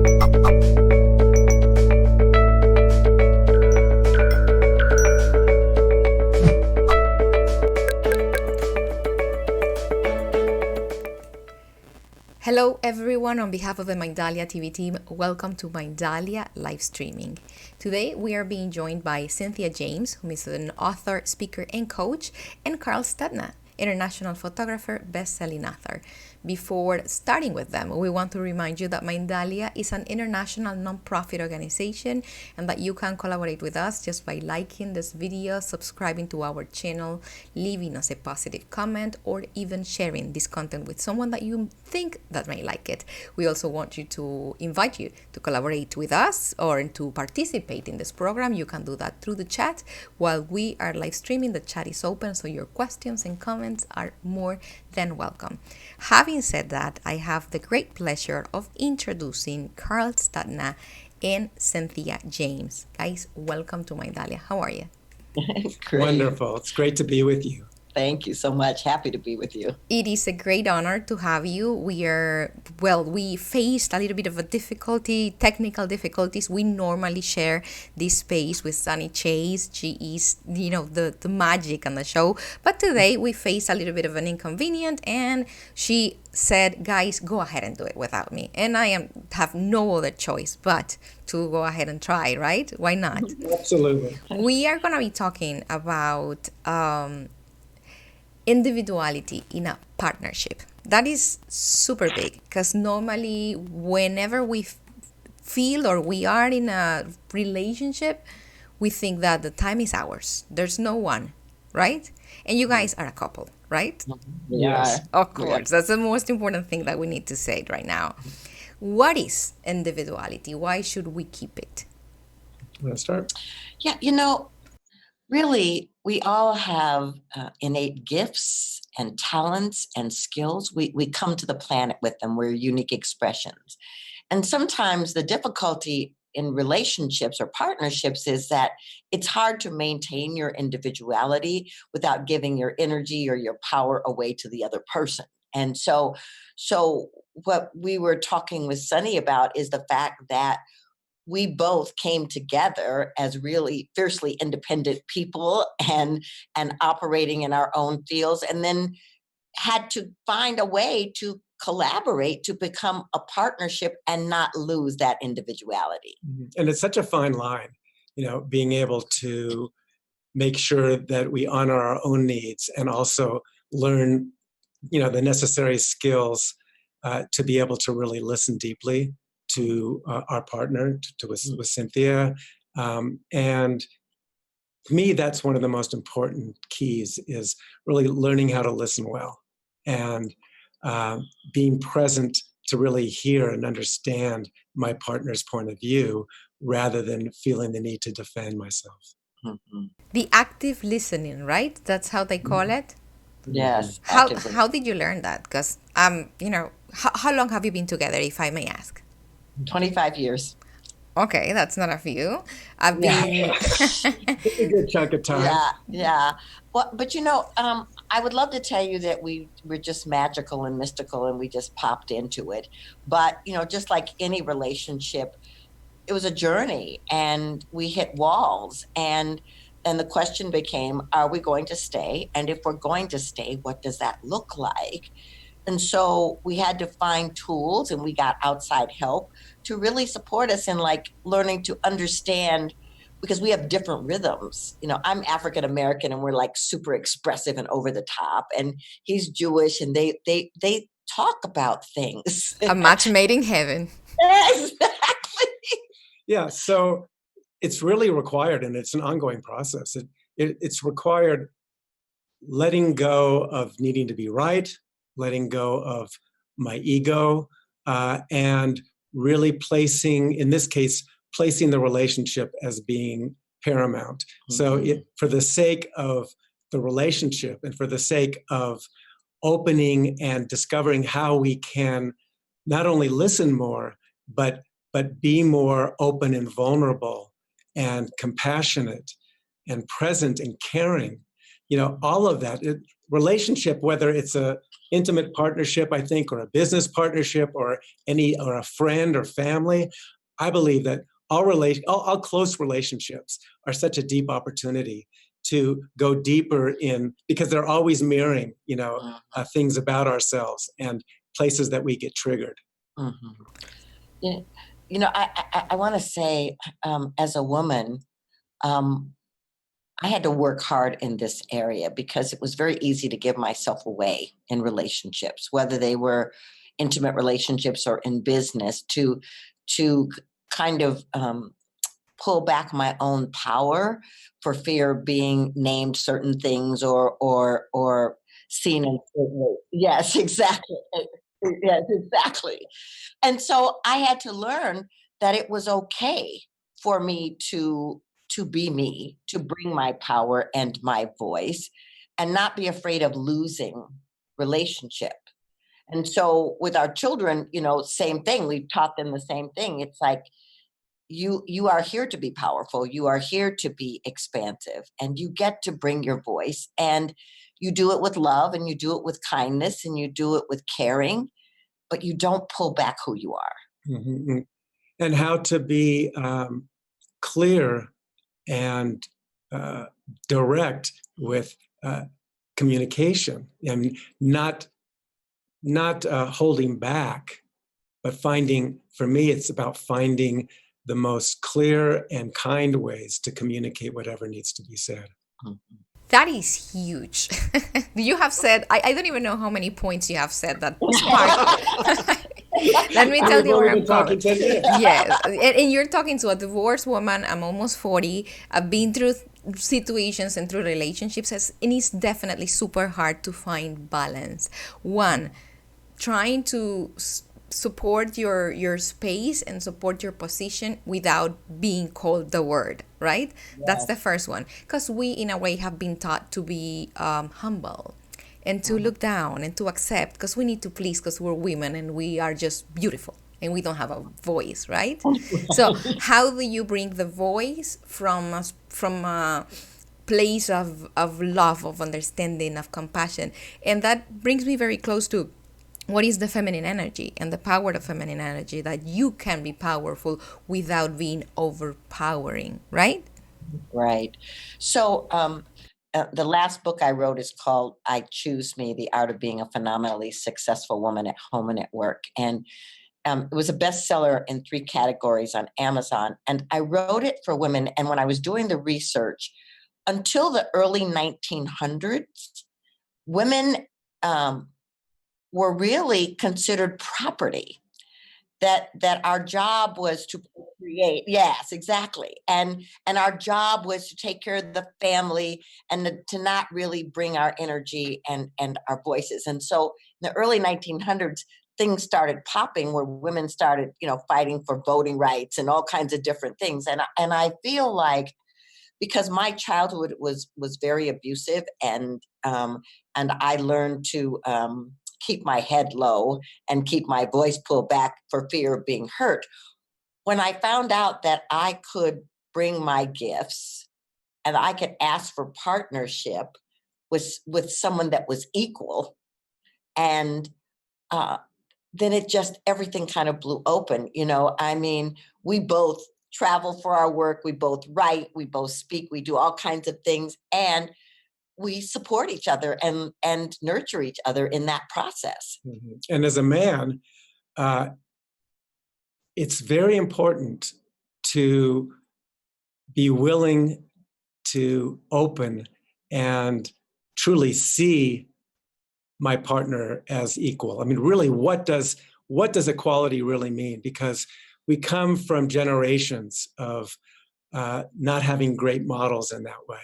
Hello everyone, on behalf of the Mindalia TV team, welcome to Mindalia live streaming. Today we are being joined by Cynthia James, who is an author, speaker and coach, and Carl Studna, international photographer, best-selling author. Before starting with them, we want to remind you that Mindalia is an international non-profit organization and that you can collaborate with us just by liking this video, subscribing to our channel, leaving us a positive comment, or even sharing this content with someone that you think that may like it. We also want you to invite you to collaborate with us or to participate in this program. You can do that through the chat. While we are live streaming, the chat is open, so your questions and comments are more than welcome. Having said that, I have the great pleasure of introducing Carl Studna and Cynthia James. Guys, welcome to Mindalia. How are you? Wonderful. It's great to be with you. Thank you so much. Happy to be with you. It is a great honor to have you. We faced a little bit of a technical difficulties. We normally share this space with Sunny Chase. She is, the magic on the show. But today we faced a little bit of an inconvenience, and she said, guys, go ahead and do it without me. And I have no other choice but to go ahead and try, right? Why not? Absolutely. We are going to be talking about individuality in a partnership. That is super big, because normally whenever we feel or we are in a relationship, we think that the time is ours. There's no one, right? And you guys are a couple, right? Yes. Of course. That's the most important thing that we need to say right now. What is individuality? Why should we keep it? Want to start? Yeah, really, we all have innate gifts and talents and skills. We come to the planet with them. We're unique expressions. And sometimes the difficulty in relationships or partnerships is that it's hard to maintain your individuality without giving your energy or your power away to the other person. And so what we were talking with Sunny about is the fact that we both came together as really fiercely independent people and operating in our own fields, and then had to find a way to collaborate to become a partnership and not lose that individuality. And it's such a fine line, being able to make sure that we honor our own needs and also learn, the necessary skills to be able to really listen deeply to our partner, with Cynthia. And to me, that's one of the most important keys, is really learning how to listen well and being present to really hear and understand my partner's point of view rather than feeling the need to defend myself. Mm-hmm. The active listening, right? That's how they call it? Yes. How did you learn that? Because, how long have you been together, if I may ask? 25 years. Okay, that's not a few. I've been... A good chunk of time. Yeah. Well, but I would love to tell you that we were just magical and mystical and we just popped into it. But, just like any relationship, it was a journey and we hit walls. And the question became, are we going to stay? And if we're going to stay, what does that look like? And so we had to find tools, and we got outside help to really support us in learning to understand, because we have different rhythms. I'm African American and we're super expressive and over the top, and he's Jewish and they talk about things. A match made in heaven. Exactly. Yeah. So it's really required, and it's an ongoing process. It's required letting go of needing to be right, letting go of my ego, and really placing the relationship as being paramount. Mm-hmm. So for the sake of the relationship and for the sake of opening and discovering how we can not only listen more, but be more open and vulnerable and compassionate and present and caring, all of that relationship, whether it's a intimate partnership, I think, or a business partnership, or a friend or family, I believe that all close relationships are such a deep opportunity to go deeper in, because they're always mirroring, things about ourselves and places that we get triggered. Mm-hmm. I want to say, as a woman, I had to work hard in this area because it was very easy to give myself away in relationships, whether they were intimate relationships or in business, to kind of pull back my own power for fear of being named certain things or seen in certain ways. Yes, exactly. Yes, exactly. And so I had to learn that it was okay for me to be me, to bring my power and my voice, and not be afraid of losing relationship. And so with our children, same thing. We've taught them the same thing. It's like, you are here to be powerful. You are here to be expansive, and you get to bring your voice, and you do it with love, and you do it with kindness, and you do it with caring, but you don't pull back who you are. Mm-hmm. And how to be clear and direct with communication, and not holding back, but for me, it's about finding the most clear and kind ways to communicate whatever needs to be said. Mm-hmm. That is huge. You have said, I don't even know how many points you have said that sparked. Let me tell you where I'm going. Yes. And you're talking to a divorced woman. I'm almost 40. I've been through situations and through relationships, and it's definitely super hard to find balance. One, trying to support your space and support your position without being called the word, right? Yeah. That's the first one, because we in a way have been taught to be humble and to look down and to accept, because we need to please, because we're women and we are just beautiful and we don't have a voice, right? So how do you bring the voice from a place of love, of understanding, of compassion? And that brings me very close to what is the feminine energy and the power of feminine energy, that you can be powerful without being overpowering, right? Right. So the last book I wrote is called I Choose Me, The Art of Being a Phenomenally Successful Woman at Home and at Work. And it was a bestseller in 3 categories on Amazon. And I wrote it for women. And when I was doing the research, until the early 1900s, women were really considered property, that our job was to create. Yes, exactly. And our job was to take care of the family and to not really bring our energy and our voices. And so in the early 1900s, things started popping where women started, fighting for voting rights and all kinds of different things. And I feel like, because my childhood was very abusive, and I learned to keep my head low and keep my voice pulled back for fear of being hurt. When I found out that I could bring my gifts and I could ask for partnership with someone that was equal, and then everything kind of blew open. We both travel for our work, we both write, we both speak, we do all kinds of things, and we support each other and nurture each other in that process. Mm-hmm. And as a man, it's very important to be willing to open and truly see my partner as equal. I mean, really, what does equality really mean? Because we come from generations of not having great models in that way.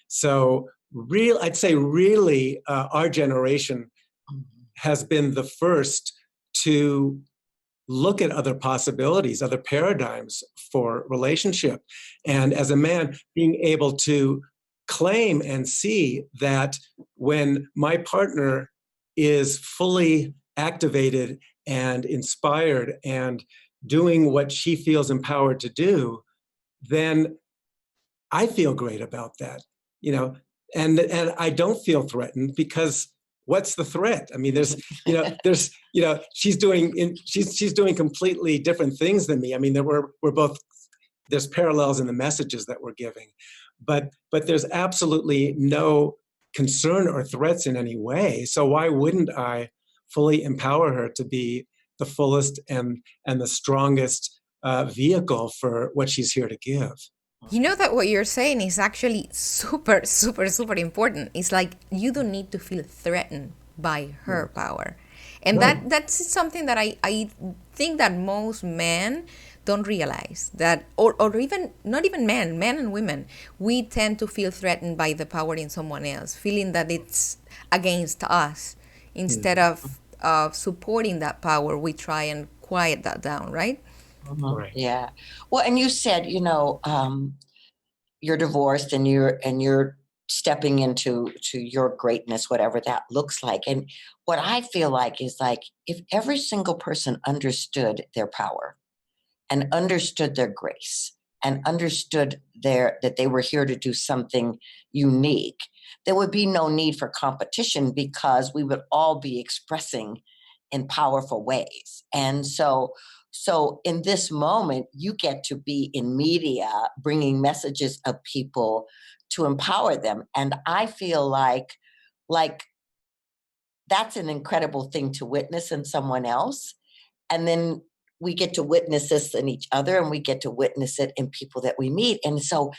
So I'd say really our generation has been the first to look at other possibilities, other paradigms for relationship. And as a man, being able to claim and see that when my partner is fully activated and inspired and doing what she feels empowered to do, then I feel great about that, and I don't feel threatened, because what's the threat? I mean, she's doing completely different things than me. I mean, we're both, there's parallels in the messages that we're giving, but there's absolutely no concern or threats in any way. So why wouldn't I fully empower her to be the fullest and the strongest vehicle for what she's here to give? You know that what you're saying is actually super, super, super important. It's like you don't need to feel threatened by her power. And Right. that's something that I think that most men don't realize, that or even not even men and women, we tend to feel threatened by the power in someone else, feeling that it's against us. Instead of supporting that power, we try and quiet that down, right? Right. Yeah. Well, and you said, you're divorced and you're stepping into your greatness, whatever that looks like. And what I feel like is like, if every single person understood their power and understood their grace and understood that they were here to do something unique, there would be no need for competition, because we would all be expressing in powerful ways. And so in this moment, you get to be in media, bringing messages of people to empower them. And I feel like that's an incredible thing to witness in someone else. And then we get to witness this in each other, and we get to witness it in people that we meet. And so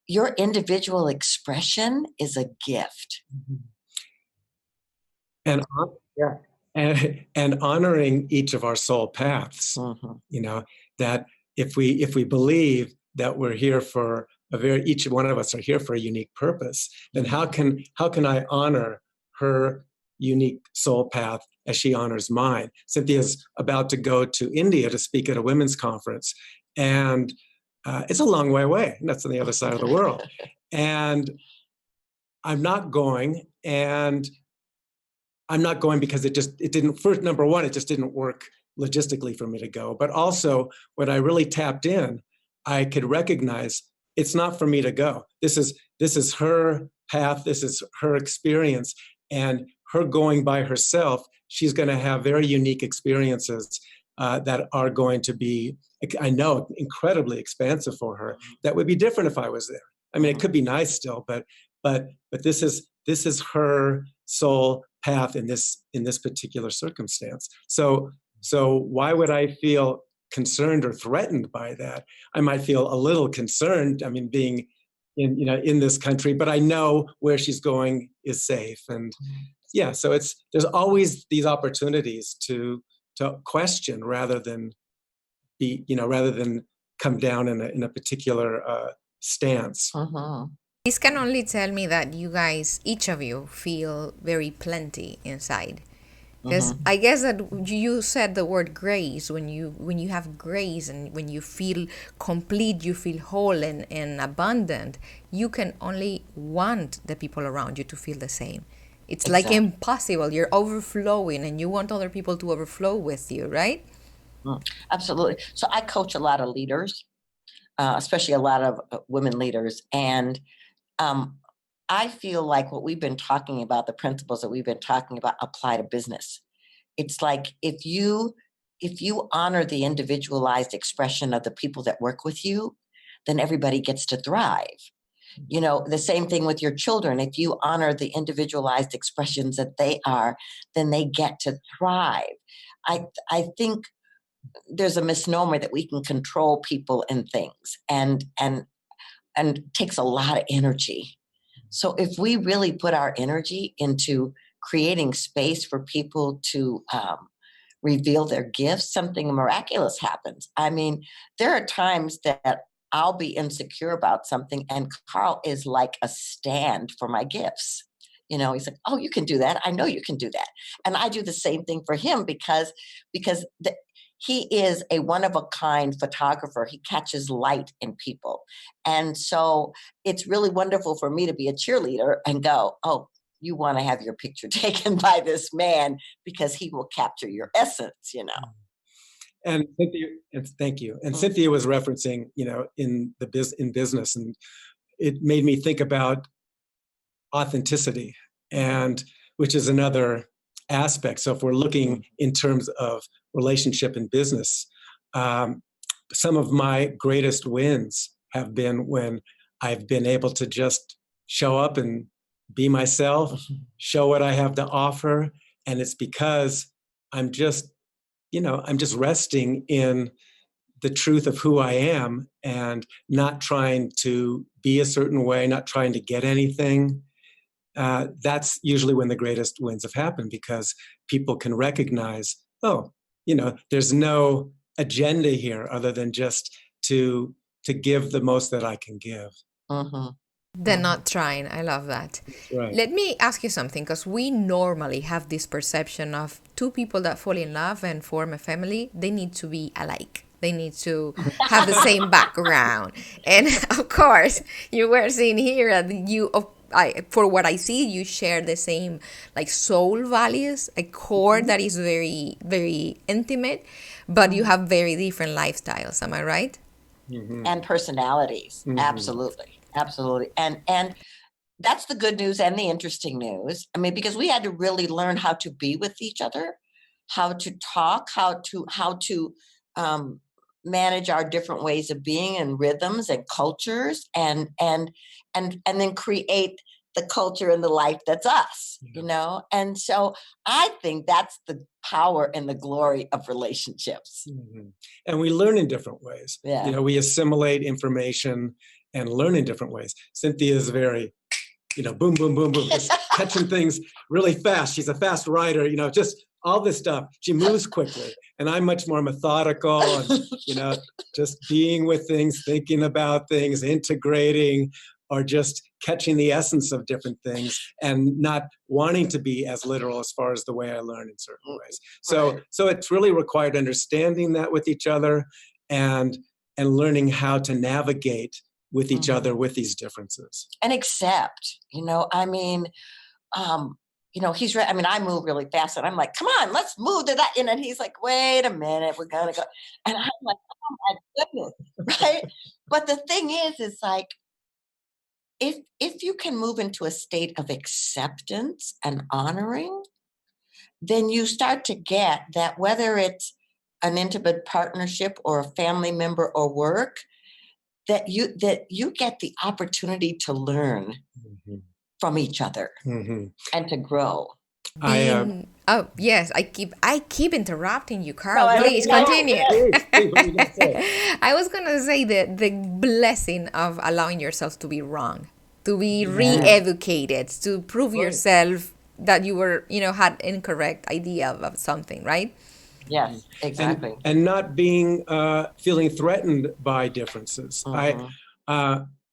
your individual expression is a gift. And and honoring each of our soul paths. That if we believe that we're here for each one of us are here for a unique purpose, then how can I honor her unique soul path as she honors mine? Cynthia's about to go to India to speak at a women's conference, and it's a long way away. That's on the other side of the world. And I'm not going, and I'm not going because it didn't, first, number one, it just didn't work logistically for me to go. But also, when I really tapped in, I could recognize it's not for me to go. This is her path. This is her experience. And her going by herself, she's going to have very unique experiences that are going to be, I know, incredibly expansive for her. That would be different if I was there. I mean, it could be nice still, but this is her soul path in this particular circumstance. So why would I feel concerned or threatened by that? I might feel a little concerned. I mean, being in this country, but I know where she's going is safe. And yeah, so there's always these opportunities to question rather than come down in a particular stance. This can only tell me that you guys, each of you, feel very plenty inside. Because I guess that you said the word grace. When you have grace and when you feel complete, you feel whole and abundant, you can only want the people around you to feel the same. It's like impossible. You're overflowing and you want other people to overflow with you, right? Absolutely. So I coach a lot of leaders, especially a lot of women leaders. And I feel like what we've been talking about, the principles that we've been talking about, apply to business. It's like if you honor the individualized expression of the people that work with you, then everybody gets to thrive. The same thing with your children. If you honor the individualized expressions that they are, then they get to thrive. I think there's a misnomer that we can control people and things, and it takes a lot of energy. So if we really put our energy into creating space for people to reveal their gifts, something miraculous happens. I mean, there are times that I'll be insecure about something, and Carl is like a stand for my gifts. He's like, "Oh, you can do that. I know you can do that." And I do the same thing for him because he is a one-of-a-kind photographer. He catches light in people. And so it's really wonderful for me to be a cheerleader and go, "Oh, you want to have your picture taken by this man because he will capture your essence," And Cynthia, thank you. And Cynthia was referencing, in business, and it made me think about authenticity. And which is another aspect. So if we're looking in terms of relationship and business, some of my greatest wins have been when I've been able to just show up and be myself, show what I have to offer. And it's because I'm just resting in the truth of who I am and not trying to be a certain way, not trying to get anything. That's usually when the greatest wins have happened, because people can recognize, there's no agenda here other than just to give the most that I can give. They're not trying. I love that. Right. Let me ask you something, because we normally have this perception of two people that fall in love and form a family, they need to be alike. They need to have the same background. And of course, you were saying here that for what I see, you share the same like soul values, a core that is very, very intimate, but you have very different lifestyles. Am I right? And personalities. Absolutely. And that's the good news and the interesting news. I mean, because we had to really learn how to be with each other, how to talk, how to manage our different ways of being and rhythms and cultures, and then create the culture and the life that's us, And so I think that's the power and the glory of relationships. And we learn in different ways. Yeah. We assimilate information and learn in different ways. Cynthia is very, boom, boom, boom, boom, just catching things really fast. She's a fast writer, just all this stuff. She moves quickly. And I'm much more methodical and, just being with things, thinking about things, integrating, or just catching the essence of different things and not wanting to be as literal as far as the way I learn in certain ways. So it's really required understanding that with each other and learning how to navigate with each other with these differences. And accept, he's right. I mean, I move really fast and I'm like, come on, let's move to that. And he's like, wait a minute, we're going to go. And I'm like, oh my goodness, right? But the thing is like, if you can move into a state of acceptance and honoring, then you start to get that whether it's an intimate partnership or a family member or work, that you get the opportunity to learn from each other and to grow. Oh yes, I keep interrupting you, Carl. Please continue. I was gonna say the blessing of allowing yourself to be wrong, to be re-educated, to prove yourself that you were had incorrect idea of something, right? Yes, exactly. And not being feeling threatened by differences.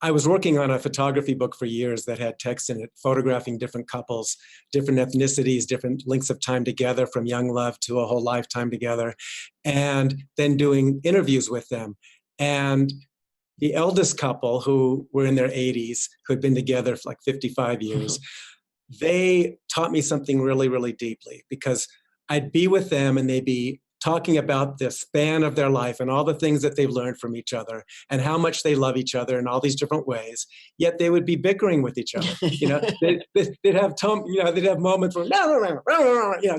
I was working on a photography book for years that had text in it, photographing different couples, different ethnicities, different lengths of time together, from young love to a whole lifetime together, and then doing interviews with them. And the eldest couple, who were in their 80s, who had been together for like 55 years, they taught me something really, really deeply, because I'd be with them and they'd be talking about the span of their life and all the things that they've learned from each other and how much they love each other in all these different ways. Yet they would be bickering with each other. They'd have moments where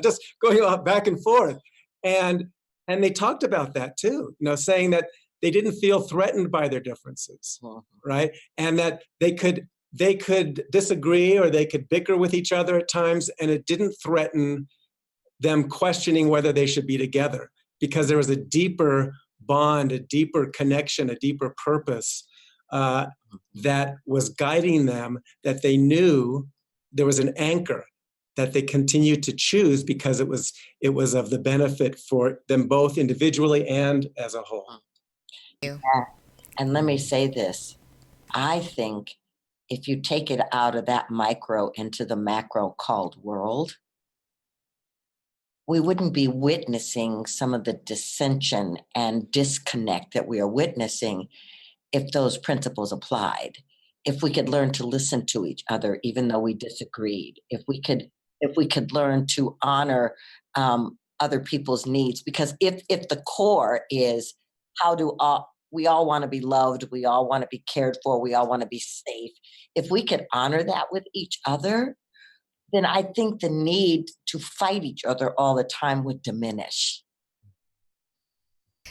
just going off back and forth. And they talked about that too, saying that they didn't feel threatened by their differences, right? And that they could disagree or they could bicker with each other at times, and it didn't threaten them questioning whether they should be together, because there was a deeper bond, a deeper connection, a deeper purpose that was guiding them, that they knew there was an anchor that they continued to choose because it was of the benefit for them both individually and as a whole. Yeah. And let me say this. I think if you take it out of that micro into the macro called world, we wouldn't be witnessing some of the dissension and disconnect that we are witnessing if those principles applied. If we could learn to listen to each other, even though we disagreed, if we could learn to honor other people's needs, because if the core is we all want to be loved, we all want to be cared for, we all want to be safe. If we could honor that with each other, then I think the need to fight each other all the time would diminish.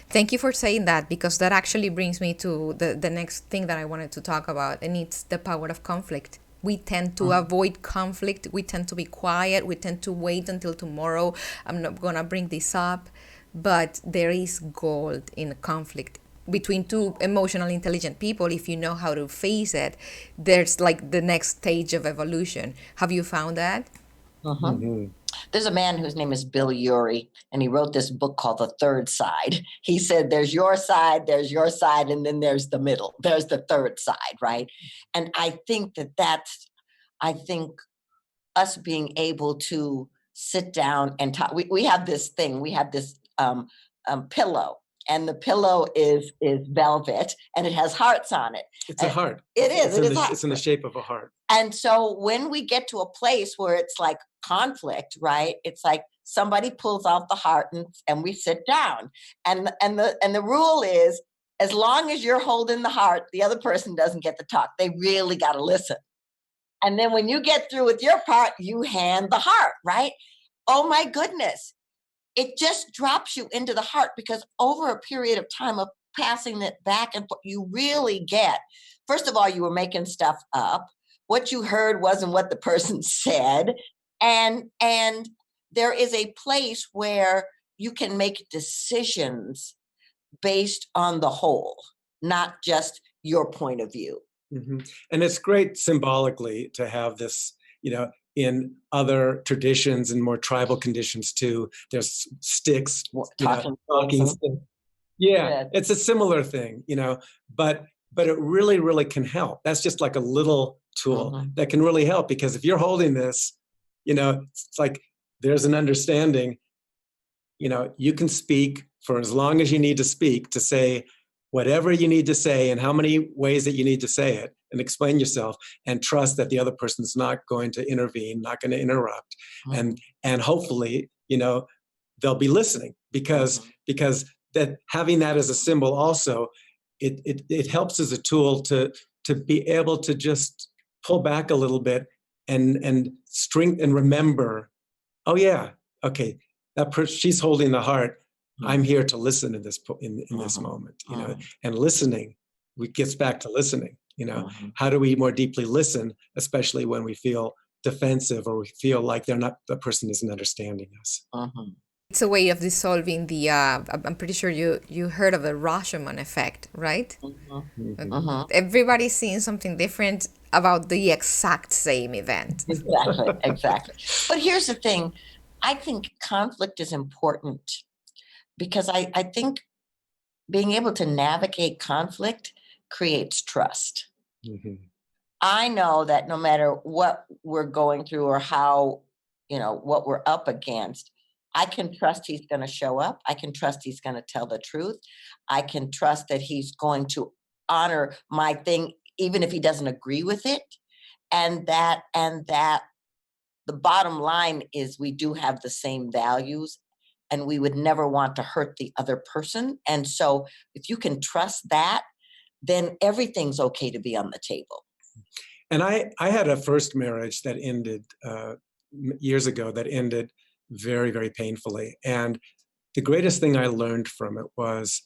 Thank you for saying that, because that actually brings me to the next thing that I wanted to talk about, and it's the power of conflict. We tend to avoid conflict. We tend to be quiet. We tend to wait until tomorrow. I'm not going to bring this up. But there is gold in conflict between two emotionally intelligent people. If you know how to face it, there's like the next stage of evolution. Have you found that? There's a man whose name is Bill Urey, and he wrote this book called The Third Side. He said, there's your side, and then there's the middle. There's the third side, right? And I think I think us being able to sit down and talk. We have this thing. We have this pillow, and the pillow is velvet, and it has hearts on it. It's a heart. It is. It's in the shape of a heart. And so when we get to a place where it's like conflict, right? It's like somebody pulls out the heart and we sit down. And the rule is, as long as you're holding the heart, the other person doesn't get to talk. They really got to listen. And then when you get through with your part, you hand the heart, right? Oh my goodness. It just drops you into the heart, because over a period of time of passing it back and forth, you really get, first of all, you were making stuff up. What you heard wasn't what the person said. And there is a place where you can make decisions based on the whole, not just your point of view. And it's great symbolically to have this, in other traditions and more tribal conditions too. There's sticks, talking sticks. Yeah, it's a similar thing, but it really, really can help. That's just like a little tool that can really help, because if you're holding this, it's like there's an understanding, you can speak for as long as you need to speak, to say whatever you need to say and how many ways that you need to say it, and explain yourself, and trust that the other person's not going to intervene, not going to interrupt. And hopefully, they'll be listening, because that having that as a symbol also, it helps as a tool to be able to just pull back a little bit and remember, oh yeah, okay, she's holding the heart. I'm here to listen in this moment, and listening, gets back to listening. How do we more deeply listen, especially when we feel defensive or we feel like the person isn't understanding us. It's a way of dissolving the, I'm pretty sure you heard of the Rashomon effect, right? Everybody's seeing something different about the exact same event. Exactly. But here's the thing. I think conflict is important, because I think being able to navigate conflict creates trust. I know that no matter what we're going through or how, what we're up against, I can trust he's going to show up. I can trust he's going to tell the truth. I can trust that he's going to honor my thing, even if he doesn't agree with it. And that the bottom line is we do have the same values, and we would never want to hurt the other person. And so if you can trust that, then everything's okay to be on the table. And I had a first marriage that ended years ago, that ended very, very painfully. And the greatest thing I learned from it was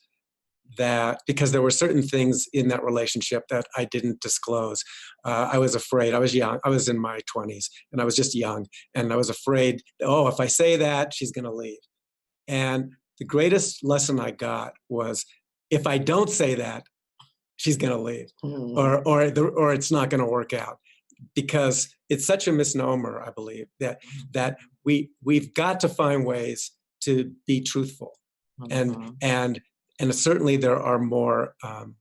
that, because there were certain things in that relationship that I didn't disclose. I was afraid. I was young. I was in my 20s, and I was just young. And I was afraid, if I say that, she's going to leave. And the greatest lesson I got was, if I don't say that, she's going to leave, or it's not going to work out, because it's such a misnomer, I believe, that we've got to find ways to be truthful, and certainly there are more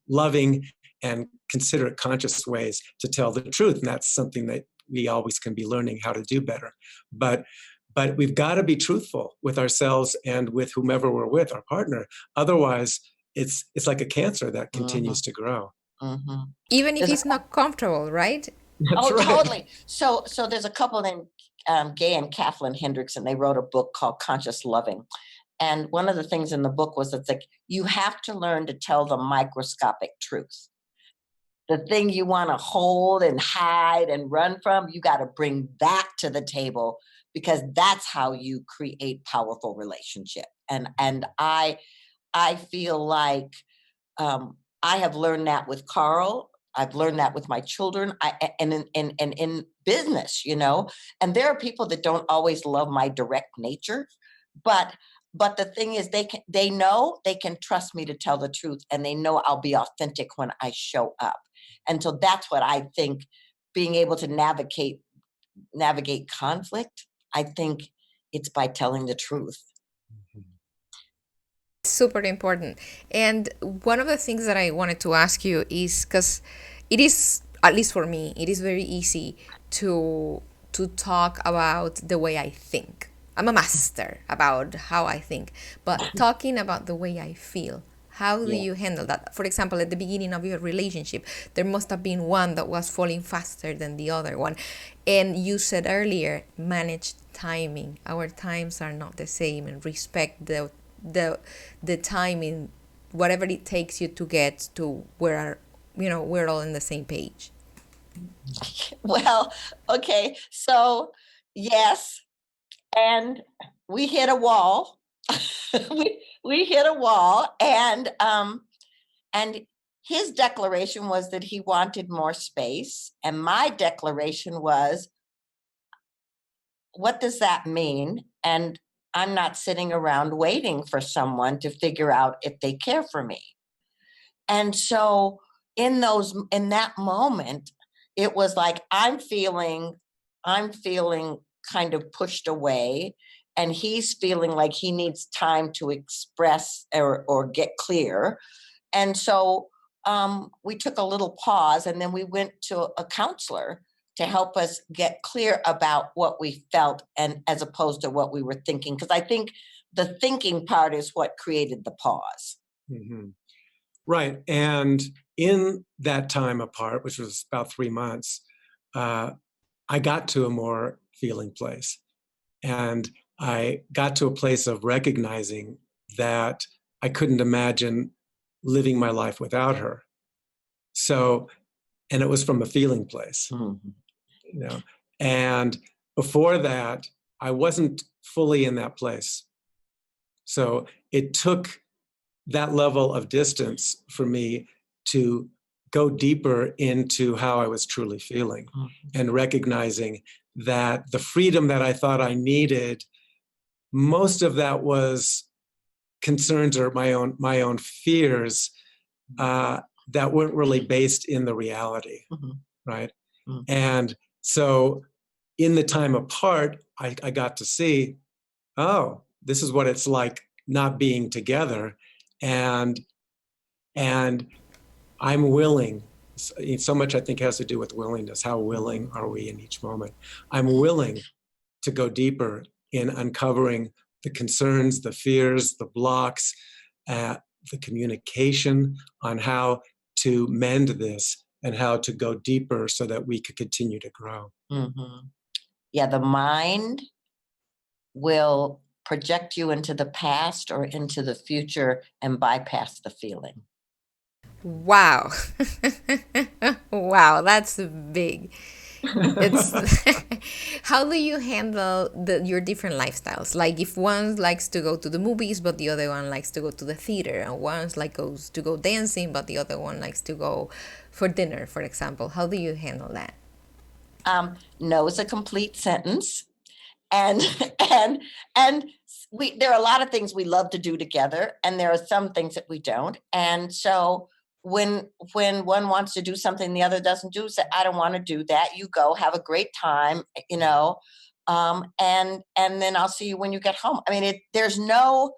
loving and considerate, conscious ways to tell the truth, and that's something that we always can be learning how to do better. But we've got to be truthful with ourselves and with whomever we're with, our partner. Otherwise, it's like a cancer that continues to grow. Even if he's not comfortable, right? That's right. Totally. So there's a couple named Gay and Kathleen Hendrickson. They wrote a book called Conscious Loving. And one of the things in the book was, it's like, you have to learn to tell the microscopic truth. the thing you want to hold and hide and run from, you got to bring that to the table, because that's how you create powerful relationship. And I feel like I have learned that with Carl. I've learned that with my children, and in business, and there are people that don't always love my direct nature, but the thing is, they know they can trust me to tell the truth, and they know I'll be authentic when I show up. And so that's what I think, being able to navigate conflict, I think it's by telling the truth. Super important. And one of the things that I wanted to ask you is, because it is, at least for me, it is very easy to talk about the way I think. I'm a master about how I think, but talking about the way I feel, how do you handle that? For example, at the beginning of your relationship, there must have been one that was falling faster than the other one. And you said earlier, manage timing. Our times are not the same, and respect the timing, whatever it takes you to get to where we're all on the same page. Well, okay, so yes, and we hit a wall. we hit a wall, and his declaration was that he wanted more space, and my declaration was, what does that mean? And I'm not sitting around waiting for someone to figure out if they care for me. And so in that moment, it was like, I'm feeling kind of pushed away, and he's feeling like he needs time to express or get clear. And so we took a little pause, and then we went to a counselor to help us get clear about what we felt, and as opposed to what we were thinking. Because I think the thinking part is what created the pause. Mm-hmm. Right. And in that time apart, which was about 3 months, I got to a more feeling place. And I got to a place of recognizing that I couldn't imagine living my life without her. So, and it was from a feeling place, and before that, I wasn't fully in that place. So it took that level of distance for me to go deeper into how I was truly feeling, and recognizing that the freedom that I thought I needed, most of that was concerns or my own fears that weren't really based in the reality, right? And so in the time apart, I got to see, oh, this is what it's like not being together. And I'm willing. So much, I think, has to do with willingness. How willing are we in each moment? I'm willing to go deeper in uncovering the concerns, the fears, the blocks, the communication on how to mend this and how to go deeper so that we could continue to grow. Yeah, the mind will project you into the past or into the future and bypass the feeling. Wow. Wow, that's big. It's how do you handle your different lifestyles? Like, if one likes to go to the movies but the other one likes to go to the theater, and one goes to go dancing but the other one likes to go for dinner, for example, how do you handle that? No is a complete sentence, and there are a lot of things we love to do together, and there are some things that we don't. And so when one wants to do something the other doesn't do, say, I don't want to do that. You go, have a great time, and then I'll see you when you get home. I mean, there's no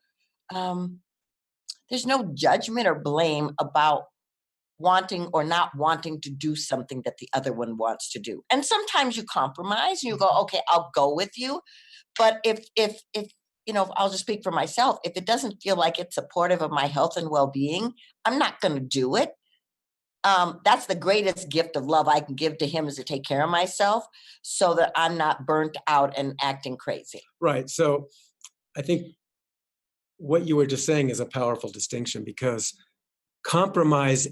judgment or blame about wanting or not wanting to do something that the other one wants to do. And sometimes you compromise and you go, okay, I'll go with you. But if I'll just speak for myself. If it doesn't feel like it's supportive of my health and well-being, I'm not going to do it. That's the greatest gift of love I can give to him, is to take care of myself so that I'm not burnt out and acting crazy. Right. So I think what you were just saying is a powerful distinction, because compromise,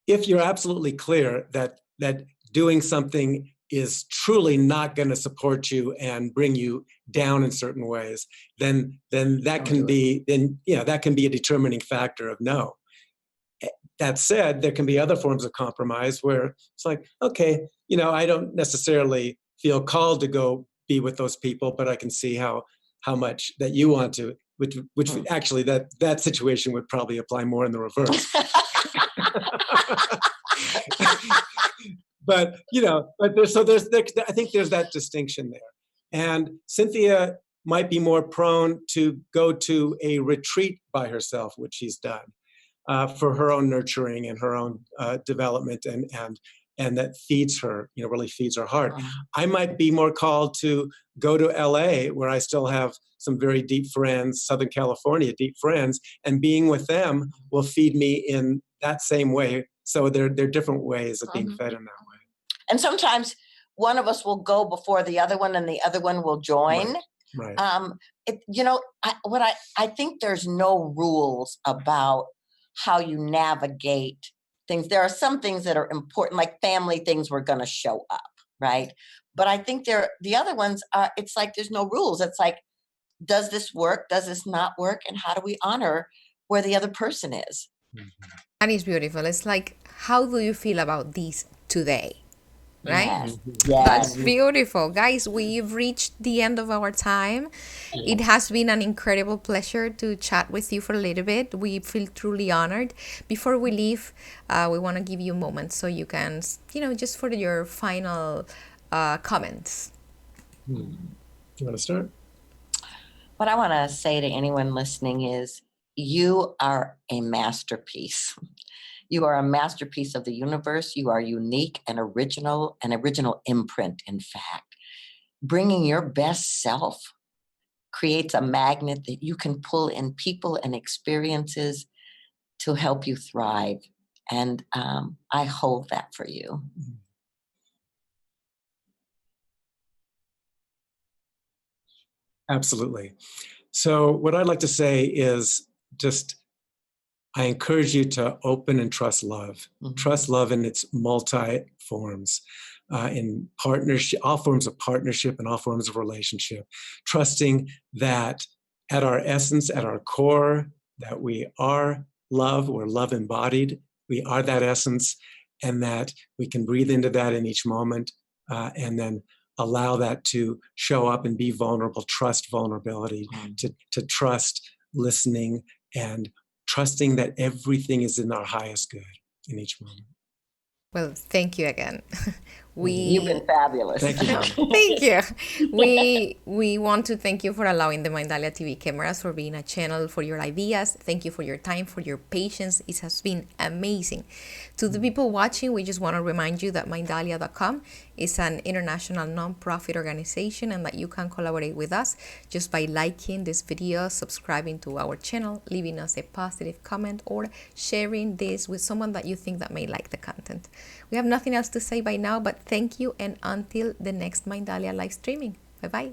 if you're absolutely clear that doing something is truly not going to support you and bring you down in certain ways, then that can be that can be a determining factor of no. That said, there can be other forms of compromise where it's like, okay, I don't necessarily feel called to go be with those people, but I can see how much that you want to, which actually that situation would probably apply more in the reverse. But I think there's that distinction there. And Cynthia might be more prone to go to a retreat by herself, which she's done for her own nurturing and her own development, and that feeds her, really feeds her heart. I might be more called to go to LA, where I still have some very deep friends, Southern California, deep friends, and being with them will feed me in that same way. So they're different ways of being fed in that way. And sometimes one of us will go before the other one, and the other one will join. Right. I think there's no rules about how you navigate things. There are some things that are important, like family things were going to show up, right? But I think the other ones are, it's like there's no rules. It's like, does this work? Does this not work? And how do we honor where the other person is? And it's beautiful. It's like, how do you feel about this today? Right? Yes. That's beautiful. Guys, we've reached the end of our time. It has been an incredible pleasure to chat with you for a little bit. We feel truly honored. Before we leave, we want to give you a moment so you can, just for your final comments. You want to start? What I want to say to anyone listening is, you are a masterpiece. You are a masterpiece of the universe. You are unique and original, an original imprint, in fact. Bringing your best self creates a magnet that you can pull in people and experiences to help you thrive. And I hold that for you. Absolutely. So what I'd like to say is just, I encourage you to open and trust love. Trust love in its multi forms, in partnership, all forms of partnership and all forms of relationship. Trusting that at our essence, at our core, that we are love, we're love embodied, we are that essence, and that we can breathe into that in each moment, and then allow that to show up and be vulnerable. Trust vulnerability, to trust listening, and trusting that everything is in our highest good in each moment. Well, thank you again. You've been fabulous. Thank you, Lama. Thank you. We want to thank you for allowing the Mindalia TV cameras, for being a channel for your ideas. Thank you for your time, for your patience. It has been amazing. To the people watching, we just want to remind you that Mindalia.com is an international non-profit organization, and that you can collaborate with us just by liking this video, subscribing to our channel, leaving us a positive comment, or sharing this with someone that you think that may like the content. We have nothing else to say by now, but thank you, and until the next Mindalia live streaming. Bye-bye.